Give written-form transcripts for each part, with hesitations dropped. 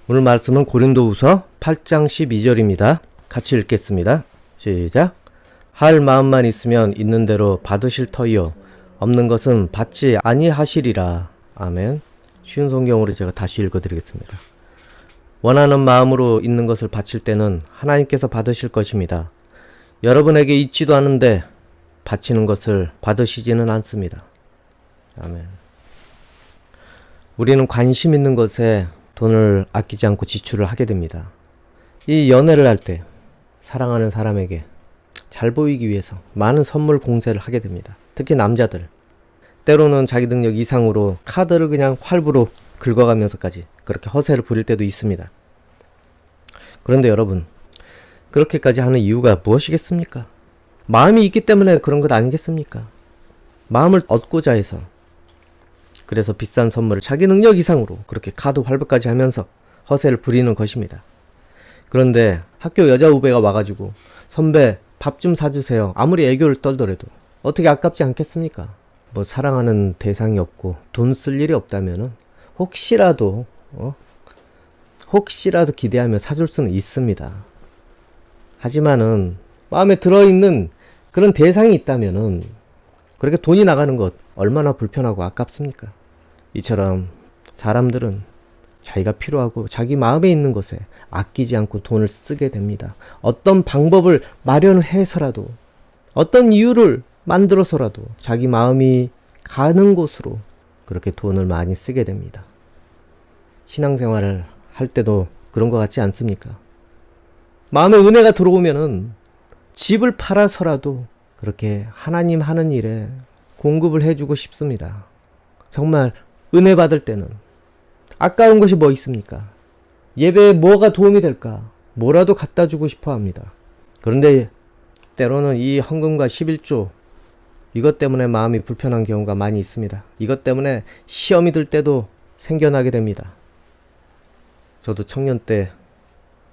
오늘 말씀은 고린도후서 8장 12절입니다. 같이 읽겠습니다. 시작. 할 마음만 있으면 있는 대로 받으실 터이요 없는 것은 받지 아니하시리라. 아멘. 쉬운 성경으로 제가 다시 읽어드리겠습니다. 원하는 마음으로 있는 것을 바칠 때는 하나님께서 받으실 것입니다. 여러분에게 있지도 않은데 바치는 것을 받으시지는 않습니다. 아멘. 우리는 관심 있는 것에 돈을 아끼지 않고 지출을 하게 됩니다. 이 연애를 할 때 사랑하는 사람에게 잘 보이기 위해서 많은 선물 공세를 하게 됩니다. 특히 남자들. 때로는 자기 능력 이상으로 카드를 그냥 활부로 긁어가면서까지 그렇게 허세를 부릴 때도 있습니다. 그런데 여러분, 그렇게까지 하는 이유가 무엇이겠습니까? 마음이 있기 때문에 그런 것 아니겠습니까? 마음을 얻고자 해서, 그래서 비싼 선물을 자기 능력 이상으로 그렇게 카드 활보까지 하면서 허세를 부리는 것입니다. 그런데 학교 여자 후배가 와가지고 선배 밥 좀 사주세요. 아무리 애교를 떨더라도 어떻게 아깝지 않겠습니까? 뭐 사랑하는 대상이 없고 돈 쓸 일이 없다면은 혹시라도 기대하며 사줄 수는 있습니다. 하지만은 마음에 들어있는 그런 대상이 있다면은 그렇게 돈이 나가는 것 얼마나 불편하고 아깝습니까? 이처럼 사람들은 자기가 필요하고 자기 마음에 있는 것에 아끼지 않고 돈을 쓰게 됩니다. 어떤 방법을 마련을 해서라도, 어떤 이유를 만들어서라도 자기 마음이 가는 곳으로 그렇게 돈을 많이 쓰게 됩니다. 신앙생활을 할 때도 그런 것 같지 않습니까? 마음에 은혜가 들어오면은 집을 팔아서라도 그렇게 하나님 하는 일에 공급을 해주고 싶습니다. 정말 은혜 받을 때는 아까운 것이 뭐 있습니까? 예배에 뭐가 도움이 될까? 뭐라도 갖다 주고 싶어 합니다. 그런데 때로는 이 헌금과 11조 이것 때문에 마음이 불편한 경우가 많이 있습니다. 이것 때문에 시험이 들 때도 생겨나게 됩니다. 저도 청년 때,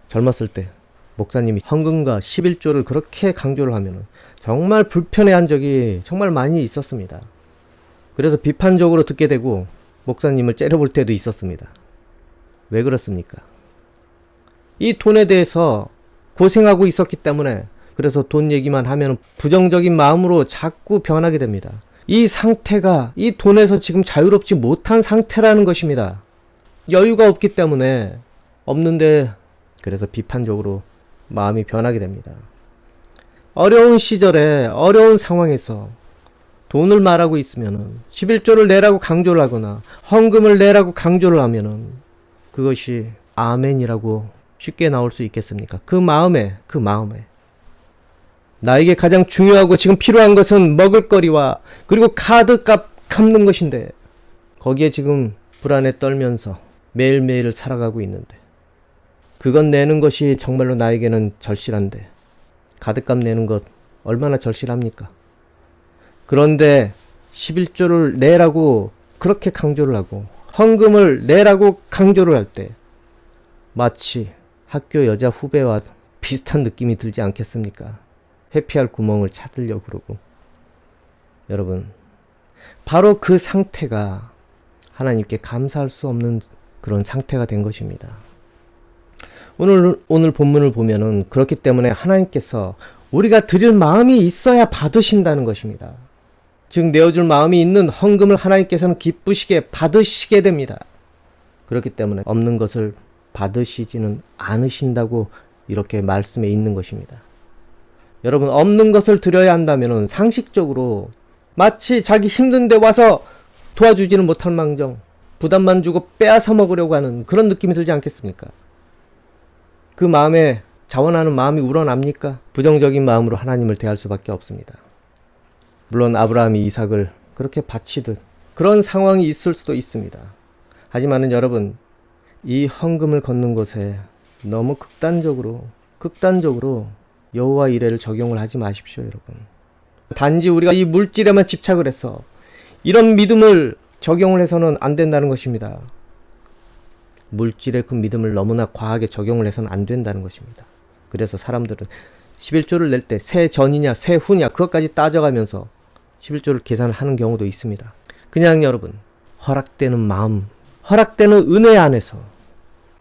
젊었을 때 목사님이 헌금과 11조를 그렇게 강조를 하면 정말 불편해한 적이 정말 많이 있었습니다. 그래서 비판적으로 듣게 되고 목사님을 째려볼 때도 있었습니다. 왜 그렇습니까? 이 돈에 대해서 고생하고 있었기 때문에, 그래서 돈 얘기만 하면 부정적인 마음으로 자꾸 변하게 됩니다. 이 상태가 이 돈에서 지금 자유롭지 못한 상태라는 것입니다. 여유가 없기 때문에 없는데, 그래서 비판적으로 마음이 변하게 됩니다. 어려운 시절에 어려운 상황에서 돈을 말하고 있으면은 11조를 내라고 강조를 하거나 헌금을 내라고 강조를 하면은 그것이 아멘이라고 쉽게 나올 수 있겠습니까? 그 마음에 나에게 가장 중요하고 지금 필요한 것은 먹을거리와 그리고 카드값 갚는 것인데 거기에 지금 불안에 떨면서 매일매일을 살아가고 있는데 그건 내는 것이 정말로 나에게는 절실한데 카드값 내는 것 얼마나 절실합니까? 그런데 11조를 내라고 그렇게 강조를 하고 헌금을 내라고 강조를 할 때 마치 학교 여자 후배와 비슷한 느낌이 들지 않겠습니까? 회피할 구멍을 찾으려고 그러고. 여러분, 바로 그 상태가 하나님께 감사할 수 없는 그런 상태가 된 것입니다. 오늘 본문을 보면은 그렇기 때문에 하나님께서 우리가 드릴 마음이 있어야 받으신다는 것입니다. 즉 내어줄 마음이 있는 헌금을 하나님께서는 기쁘시게 받으시게 됩니다. 그렇기 때문에 없는 것을 받으시지는 않으신다고 이렇게 말씀에 있는 것입니다. 여러분, 없는 것을 드려야 한다면 상식적으로 마치 자기 힘든데 와서 도와주지는 못할 망정 부담만 주고 빼앗아 먹으려고 하는 그런 느낌이 들지 않겠습니까? 그 마음에 자원하는 마음이 우러납니까? 부정적인 마음으로 하나님을 대할 수밖에 없습니다. 물론 아브라함이 이삭을 그렇게 바치듯 그런 상황이 있을 수도 있습니다. 하지만은 여러분, 이 헌금을 걷는 것에 너무 극단적으로 여호와 이레를 적용을 하지 마십시오, 여러분. 단지 우리가 이 물질에만 집착을 해서 이런 믿음을 적용을 해서는 안 된다는 것입니다. 물질의 그 믿음을 너무나 과하게 적용을 해서는 안 된다는 것입니다. 그래서 사람들은 11조를 낼 때 새 전이냐 새 후냐 그것까지 따져가면서 11조를 계산을 하는 경우도 있습니다. 그냥 여러분, 허락되는 마음, 허락되는 은혜 안에서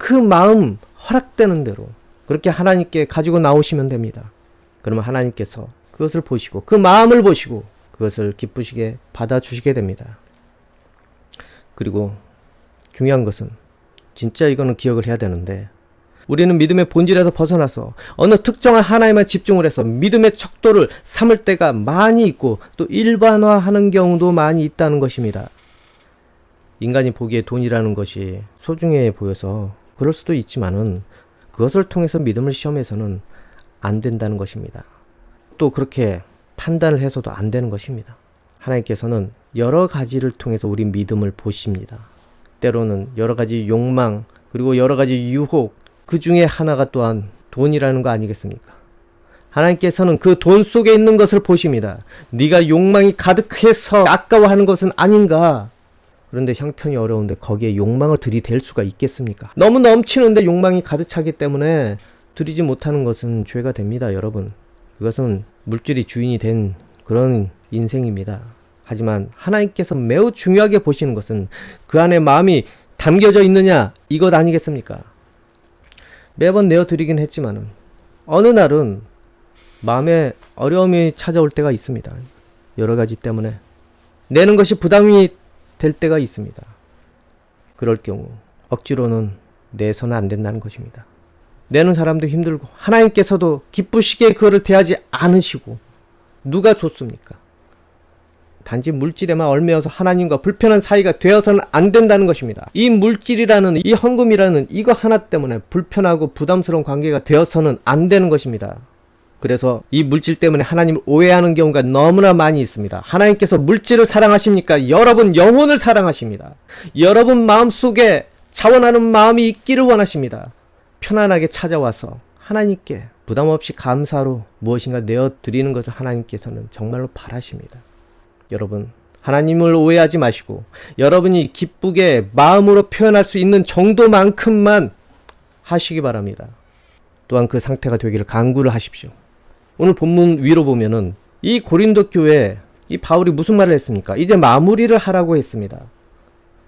그 마음 허락되는 대로 그렇게 하나님께 가지고 나오시면 됩니다. 그러면 하나님께서 그것을 보시고 그 마음을 보시고 그것을 기쁘시게 받아주시게 됩니다. 그리고 중요한 것은 진짜 이거는 기억을 해야 되는데, 우리는 믿음의 본질에서 벗어나서 어느 특정한 하나에만 집중을 해서 믿음의 척도를 삼을 때가 많이 있고 또 일반화하는 경우도 많이 있다는 것입니다. 인간이 보기에 돈이라는 것이 소중해 보여서 그럴 수도 있지만은 그것을 통해서 믿음을 시험해서는 안 된다는 것입니다. 또 그렇게 판단을 해서도 안 되는 것입니다. 하나님께서는 여러 가지를 통해서 우리 믿음을 보십니다. 때로는 여러 가지 욕망, 그리고 여러 가지 유혹, 그 중에 하나가 또한 돈이라는 거 아니겠습니까? 하나님께서는 그 돈 속에 있는 것을 보십니다. 네가 욕망이 가득해서 아까워하는 것은 아닌가? 그런데 형편이 어려운데 거기에 욕망을 들이댈 수가 있겠습니까? 너무 넘치는데 욕망이 가득 차기 때문에 들이지 못하는 것은 죄가 됩니다, 여러분. 그것은 물질이 주인이 된 그런 인생입니다. 하지만 하나님께서 매우 중요하게 보시는 것은 그 안에 마음이 담겨져 있느냐, 이것 아니겠습니까? 매번 내어드리긴 했지만은 어느 날은 마음에 어려움이 찾아올 때가 있습니다. 여러 가지 때문에 내는 것이 부담이 될 때가 있습니다. 그럴 경우 억지로는 내서는 안 된다는 것입니다. 내는 사람도 힘들고 하나님께서도 기쁘시게 그거를 대하지 않으시고 누가 좋습니까? 단지 물질에만 얽매여서 하나님과 불편한 사이가 되어서는 안 된다는 것입니다. 이 물질이라는, 이 헌금이라는 이거 하나 때문에 불편하고 부담스러운 관계가 되어서는 안 되는 것입니다. 그래서 이 물질 때문에 하나님을 오해하는 경우가 너무나 많이 있습니다. 하나님께서 물질을 사랑하십니까? 여러분 영혼을 사랑하십니다. 여러분 마음속에 자원하는 마음이 있기를 원하십니다. 편안하게 찾아와서 하나님께 부담 없이 감사로 무엇인가 내어드리는 것을 하나님께서는 정말로 바라십니다. 여러분, 하나님을 오해하지 마시고 여러분이 기쁘게 마음으로 표현할 수 있는 정도만큼만 하시기 바랍니다. 또한 그 상태가 되기를 간구를 하십시오. 오늘 본문 위로 보면은 이 고린도 교회에 이 바울이 무슨 말을 했습니까? 이제 마무리를 하라고 했습니다.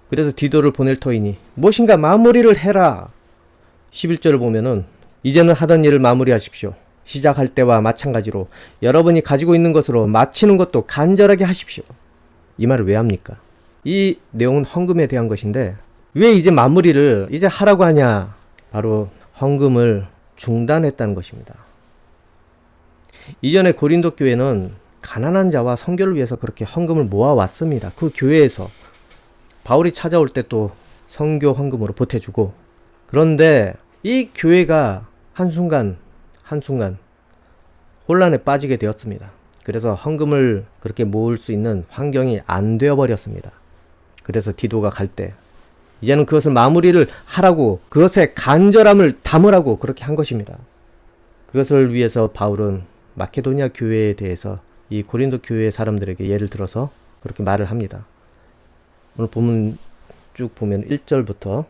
그래서 디도를 보낼 터이니 무엇인가 마무리를 해라. 11절을 보면은 이제는 하던 일을 마무리하십시오. 시작할 때와 마찬가지로 여러분이 가지고 있는 것으로 마치는 것도 간절하게 하십시오. 이 말을 왜 합니까? 이 내용은 헌금에 대한 것인데 왜 이제 마무리를 이제 하라고 하냐? 바로 헌금을 중단했다는 것입니다. 이전에 고린도 교회는 가난한 자와 선교를 위해서 그렇게 헌금을 모아왔습니다. 그 교회에서 바울이 찾아올 때 또 선교 헌금으로 보태주고, 그런데 이 교회가 한순간 혼란에 빠지게 되었습니다. 그래서 헌금을 그렇게 모을 수 있는 환경이 안 되어버렸습니다. 그래서 디도가 갈 때 이제는 그것을 마무리를 하라고, 그것에 간절함을 담으라고 그렇게 한 것입니다. 그것을 위해서 바울은 마케도니아 교회에 대해서 이 고린도 교회 사람들에게 예를 들어서 그렇게 말을 합니다. 오늘 본문 쭉 보면 1절부터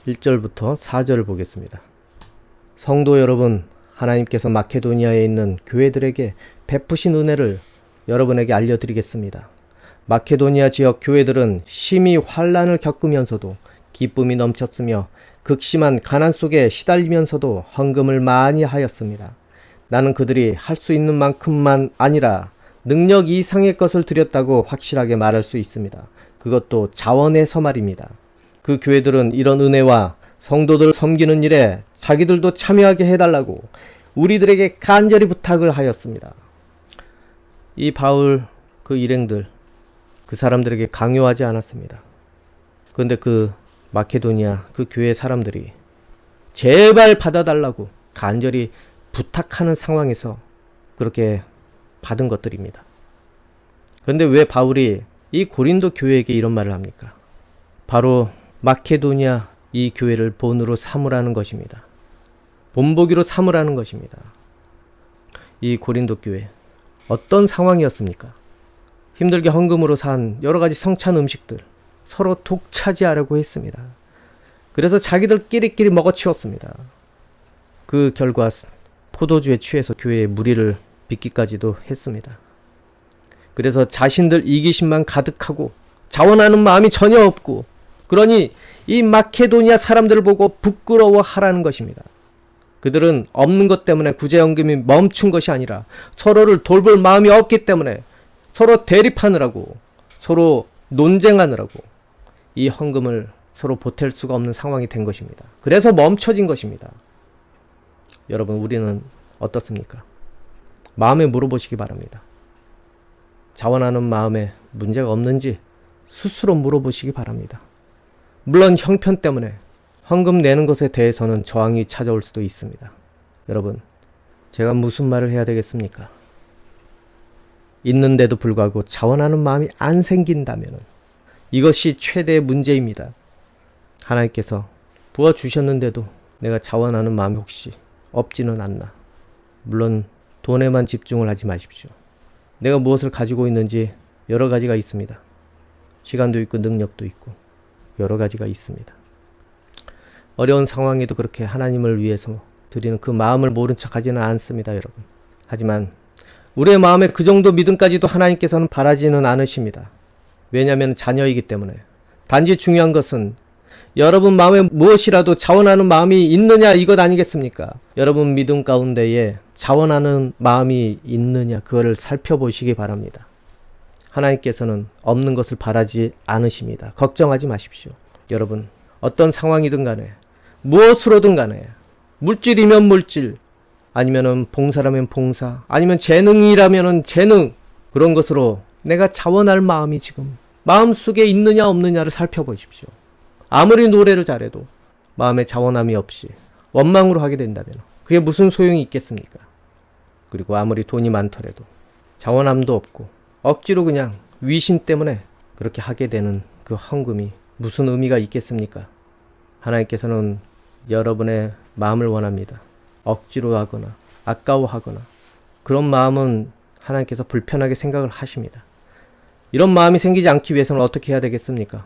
4절을 보겠습니다. 성도 여러분, 하나님께서 마케도니아에 있는 교회들에게 베푸신 은혜를 여러분에게 알려드리겠습니다. 마케도니아 지역 교회들은 심히 환난을 겪으면서도 기쁨이 넘쳤으며 극심한 가난 속에 시달리면서도 헌금을 많이 하였습니다. 나는 그들이 할 수 있는 만큼만 아니라 능력 이상의 것을 드렸다고 확실하게 말할 수 있습니다. 그것도 자원에서 말입니다. 그 교회들은 이런 은혜와 성도들 섬기는 일에 자기들도 참여하게 해달라고 우리들에게 간절히 부탁을 하였습니다. 이 바울 그 일행들, 그 사람들에게 강요하지 않았습니다. 그런데 그 마케도니아 그 교회 사람들이 제발 받아달라고 간절히 부탁하는 상황에서 그렇게 받은 것들입니다. 그런데 왜 바울이 이 고린도 교회에게 이런 말을 합니까? 바로 마케도니아 이 교회를 본으로 삼으라는 것입니다. 본보기로 삼으라는 것입니다. 이 고린도 교회 어떤 상황이었습니까? 힘들게 헌금으로 산 여러 가지 성찬 음식들 서로 독차지하려고 했습니다. 그래서 자기들끼리끼리 먹어치웠습니다. 그 결과 포도주에 취해서 교회에 무리를 빚기까지도 했습니다. 그래서 자신들 이기심만 가득하고 자원하는 마음이 전혀 없고, 그러니 이 마케도니아 사람들을 보고 부끄러워하라는 것입니다. 그들은 없는 것 때문에 구제연금이 멈춘 것이 아니라 서로를 돌볼 마음이 없기 때문에 서로 대립하느라고, 서로 논쟁하느라고 이 헌금을 서로 보탤 수가 없는 상황이 된 것입니다. 그래서 멈춰진 것입니다. 여러분, 우리는 어떻습니까? 마음에 물어보시기 바랍니다. 자원하는 마음에 문제가 없는지 스스로 물어보시기 바랍니다. 물론 형편 때문에 헌금 내는 것에 대해서는 저항이 찾아올 수도 있습니다. 여러분, 제가 무슨 말을 해야 되겠습니까? 있는데도 불구하고 자원하는 마음이 안 생긴다면 이것이 최대의 문제입니다. 하나님께서 부어주셨는데도 내가 자원하는 마음이 혹시 없지는 않나. 물론 돈에만 집중을 하지 마십시오. 내가 무엇을 가지고 있는지 여러 가지가 있습니다. 시간도 있고 능력도 있고 여러 가지가 있습니다. 어려운 상황에도 그렇게 하나님을 위해서 드리는 그 마음을 모른 척 하지는 않습니다, 여러분. 하지만 우리의 마음에 그 정도 믿음까지도 하나님께서는 바라지는 않으십니다. 왜냐하면 자녀이기 때문에. 단지 중요한 것은 여러분 마음에 무엇이라도 자원하는 마음이 있느냐, 이것 아니겠습니까? 여러분 믿음 가운데에 자원하는 마음이 있느냐, 그거를 살펴보시기 바랍니다. 하나님께서는 없는 것을 바라지 않으십니다. 걱정하지 마십시오. 여러분, 어떤 상황이든 간에 무엇으로든 간에 물질이면 물질, 아니면은 봉사라면 봉사, 아니면 재능이라면은 재능, 그런 것으로 내가 자원할 마음이 지금 마음속에 있느냐 없느냐를 살펴보십시오. 아무리 노래를 잘해도 마음에 자원함이 없이 원망으로 하게 된다면 그게 무슨 소용이 있겠습니까? 그리고 아무리 돈이 많더라도 자원함도 없고 억지로 그냥 위신 때문에 그렇게 하게 되는 그 헌금이 무슨 의미가 있겠습니까? 하나님께서는 여러분의 마음을 원합니다. 억지로 하거나 아까워하거나 그런 마음은 하나님께서 불편하게 생각을 하십니다. 이런 마음이 생기지 않기 위해서는 어떻게 해야 되겠습니까?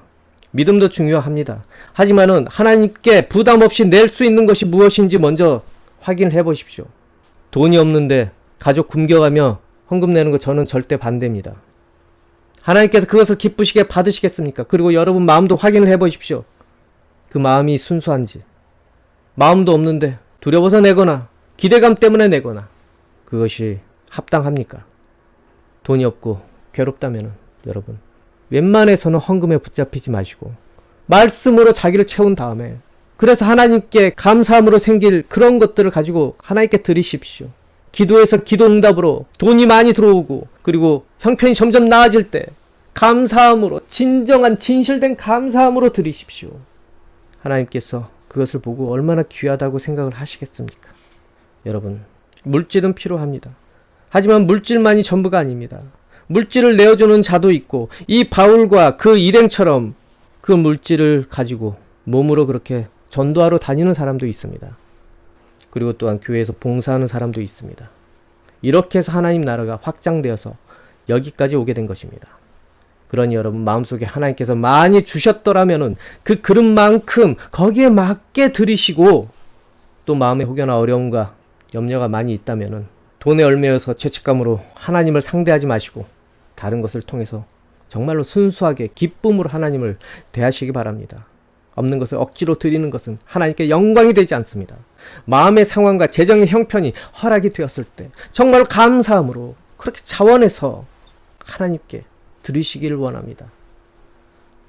믿음도 중요합니다. 하지만은 하나님께 부담 없이 낼 수 있는 것이 무엇인지 먼저 확인을 해 보십시오. 돈이 없는데 가족 굶겨가며 헌금 내는 거 저는 절대 반대입니다. 하나님께서 그것을 기쁘시게 받으시겠습니까? 그리고 여러분 마음도 확인을 해 보십시오. 그 마음이 순수한지. 마음도 없는데 두려워서 내거나 기대감 때문에 내거나 그것이 합당합니까? 돈이 없고 괴롭다면 여러분 웬만해서는 헌금에 붙잡히지 마시고 말씀으로 자기를 채운 다음에 그래서 하나님께 감사함으로 생길 그런 것들을 가지고 하나님께 드리십시오. 기도에서 기도 응답으로 돈이 많이 들어오고 그리고 형편이 점점 나아질 때 감사함으로 진정한 진실된 감사함으로 드리십시오. 하나님께서 그것을 보고 얼마나 귀하다고 생각을 하시겠습니까? 여러분, 물질은 필요합니다. 하지만 물질만이 전부가 아닙니다. 물질을 내어주는 자도 있고 이 바울과 그 일행처럼 그 물질을 가지고 몸으로 그렇게 전도하러 다니는 사람도 있습니다. 그리고 또한 교회에서 봉사하는 사람도 있습니다. 이렇게 해서 하나님 나라가 확장되어서 여기까지 오게 된 것입니다. 그러니 여러분 마음속에 하나님께서 많이 주셨더라면은 그 그릇만큼 거기에 맞게 드리시고 또 마음에 혹여나 어려움과 염려가 많이 있다면은 돈에 얽매여서 죄책감으로 하나님을 상대하지 마시고 다른 것을 통해서 정말로 순수하게 기쁨으로 하나님을 대하시기 바랍니다. 없는 것을 억지로 드리는 것은 하나님께 영광이 되지 않습니다. 마음의 상황과 재정의 형편이 허락이 되었을 때 정말로 감사함으로 그렇게 자원해서 하나님께 드리시기를 원합니다.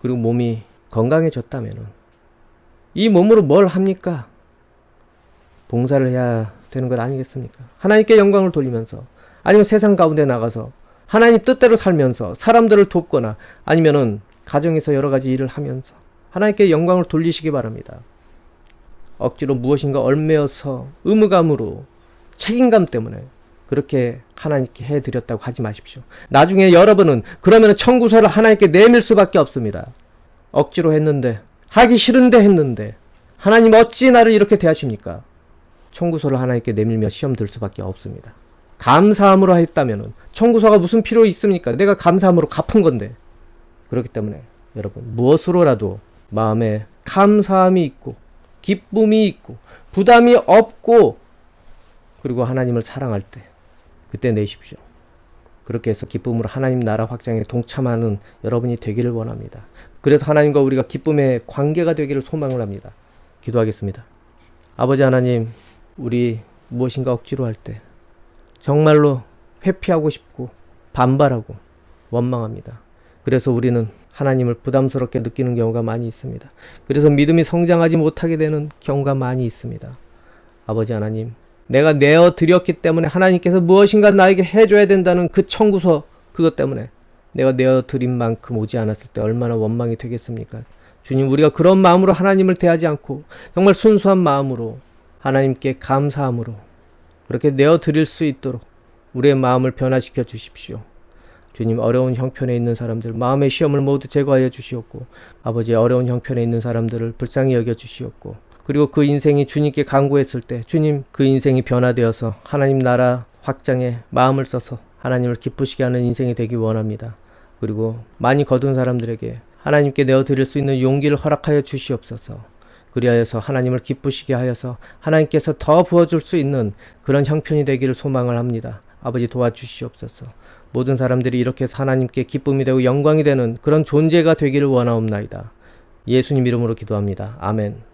그리고 몸이 건강해졌다면 이 몸으로 뭘 합니까? 봉사를 해야 되는 것 아니겠습니까? 하나님께 영광을 돌리면서 아니면 세상 가운데 나가서 하나님 뜻대로 살면서 사람들을 돕거나 아니면은 가정에서 여러 가지 일을 하면서 하나님께 영광을 돌리시기 바랍니다. 억지로 무엇인가 얽매여서 의무감으로 책임감 때문에 그렇게 하나님께 해드렸다고 하지 마십시오. 나중에 여러분은 그러면 청구서를 하나님께 내밀 수밖에 없습니다. 억지로 했는데 하기 싫은데 했는데 하나님 어찌 나를 이렇게 대하십니까? 청구서를 하나님께 내밀며 시험 들 수밖에 없습니다. 감사함으로 했다면 청구서가 무슨 필요 있습니까? 내가 감사함으로 갚은 건데. 그렇기 때문에 여러분 무엇으로라도 마음에 감사함이 있고 기쁨이 있고 부담이 없고 그리고 하나님을 사랑할 때 그때 내십시오. 그렇게 해서 기쁨으로 하나님 나라 확장에 동참하는 여러분이 되기를 원합니다. 그래서 하나님과 우리가 기쁨의 관계가 되기를 소망을 합니다. 기도하겠습니다. 아버지 하나님, 우리 무엇인가 억지로 할 때 정말로 회피하고 싶고 반발하고 원망합니다. 그래서 우리는 하나님을 부담스럽게 느끼는 경우가 많이 있습니다. 그래서 믿음이 성장하지 못하게 되는 경우가 많이 있습니다. 아버지 하나님, 내가 내어 드렸기 때문에 하나님께서 무엇인가 나에게 해줘야 된다는 그 청구서, 그것 때문에 내가 내어 드린 만큼 오지 않았을 때 얼마나 원망이 되겠습니까? 주님, 우리가 그런 마음으로 하나님을 대하지 않고 정말 순수한 마음으로 하나님께 감사함으로 그렇게 내어 드릴 수 있도록 우리의 마음을 변화시켜 주십시오. 주님, 어려운 형편에 있는 사람들, 마음의 시험을 모두 제거하여 주시옵고, 아버지, 어려운 형편에 있는 사람들을 불쌍히 여겨 주시옵고, 그리고 그 인생이 주님께 간구했을 때 주님, 그 인생이 변화되어서 하나님 나라 확장에 마음을 써서 하나님을 기쁘시게 하는 인생이 되기 원합니다. 그리고 많이 거둔 사람들에게 하나님께 내어드릴 수 있는 용기를 허락하여 주시옵소서. 그리하여서 하나님을 기쁘시게 하여서 하나님께서 더 부어줄 수 있는 그런 형편이 되기를 소망을 합니다. 아버지, 도와주시옵소서. 모든 사람들이 이렇게 해서 하나님께 기쁨이 되고 영광이 되는 그런 존재가 되기를 원하옵나이다. 예수님 이름으로 기도합니다. 아멘.